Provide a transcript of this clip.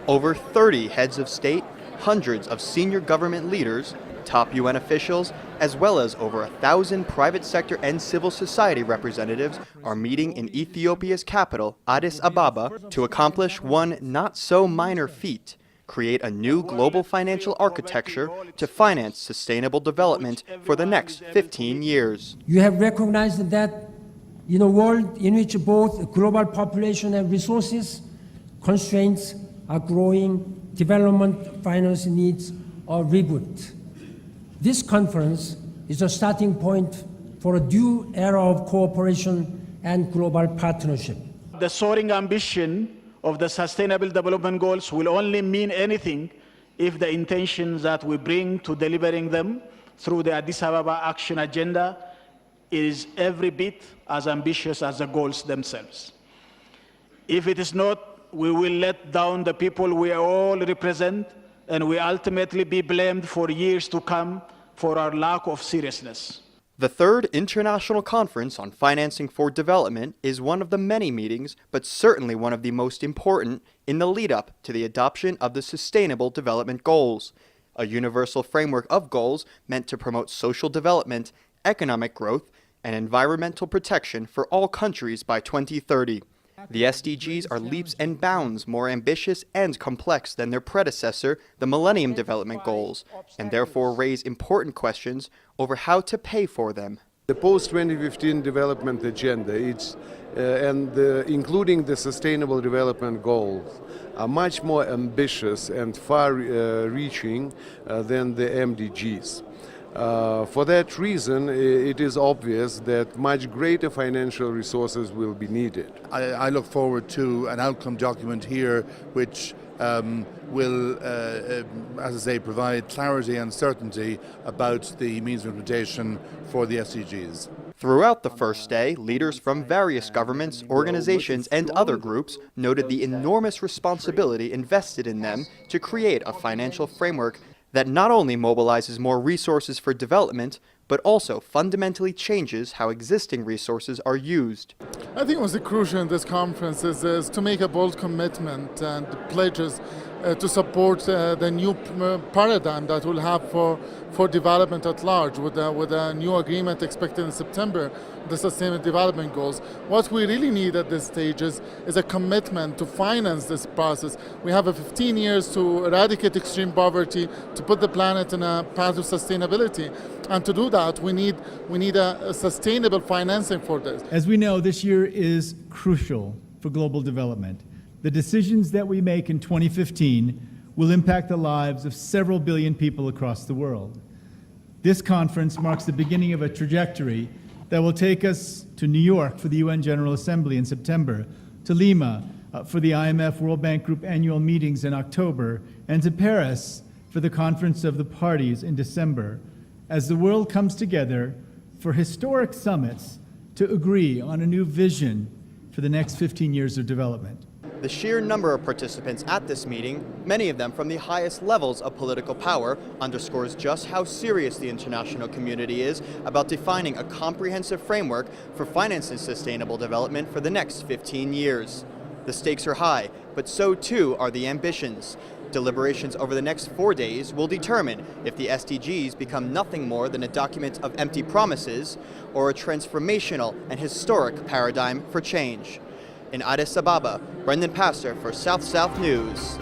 Over 30 heads of state, hundreds of senior government leaders, top UN officials, as well as over 1,000 private sector and civil society representatives are meeting in Ethiopia's capital, Addis Ababa, to accomplish one not-so-minor feat: create a new global financial architecture to finance sustainable development for the next 15 years. You have recognized that in a world in which both global population and resources constraints are growing, development finance needs a reboot. This conference is a starting point for a new era of cooperation and global partnership. The soaring ambition of the Sustainable Development Goals will only mean anything if the intentions that we bring to delivering them through the Addis Ababa Action Agenda is every bit as ambitious as the goals themselves. If it is not, we will let down the people we all represent, and we ultimately be blamed for years to come for our lack of seriousness. The third International Conference on Financing for Development is one of the many meetings, but certainly one of the most important, in the lead-up to the adoption of the Sustainable Development Goals, a universal framework of goals meant to promote social development, economic growth, and environmental protection for all countries by 2030. The SDGs are leaps and bounds more ambitious and complex than their predecessor, the Millennium Development Goals, and therefore raise important questions over how to pay for them. The post-2015 development agenda, including the Sustainable Development Goals, are much more ambitious and far-reaching than the MDGs. For that reason, it is obvious that much greater financial resources will be needed. I look forward to an outcome document here which will, as I say, provide clarity and certainty about the means of implementation for the SDGs. Throughout the first day, leaders from various governments, organizations, and other groups noted the enormous responsibility invested in them to create a financial framework that not only mobilizes more resources for development, but also fundamentally changes how existing resources are used. I think what's crucial in this conference is to make a bold commitment and pledges to support the new paradigm that we'll have for development at large with a new agreement expected in September, the Sustainable Development Goals. What we really need at this stage is a commitment to finance this process. We have 15 years to eradicate extreme poverty, to put the planet in a path of sustainability. And to do that, we need a sustainable financing for this. As we know, this year is crucial for global development. The decisions that we make in 2015 will impact the lives of several billion people across the world. This conference marks the beginning of a trajectory that will take us to New York for the UN General Assembly in September, to Lima for the IMF World Bank Group annual meetings in October, and to Paris for the Conference of the Parties in December, as the world comes together for historic summits to agree on a new vision for the next 15 years of development. The sheer number of participants at this meeting, many of them from the highest levels of political power, underscores just how serious the international community is about defining a comprehensive framework for financing sustainable development for the next 15 years. The stakes are high, but so too are the ambitions. Deliberations over the next 4 days will determine if the SDGs become nothing more than a document of empty promises or a transformational and historic paradigm for change. In Addis Ababa, Brendan Pastor for South South News.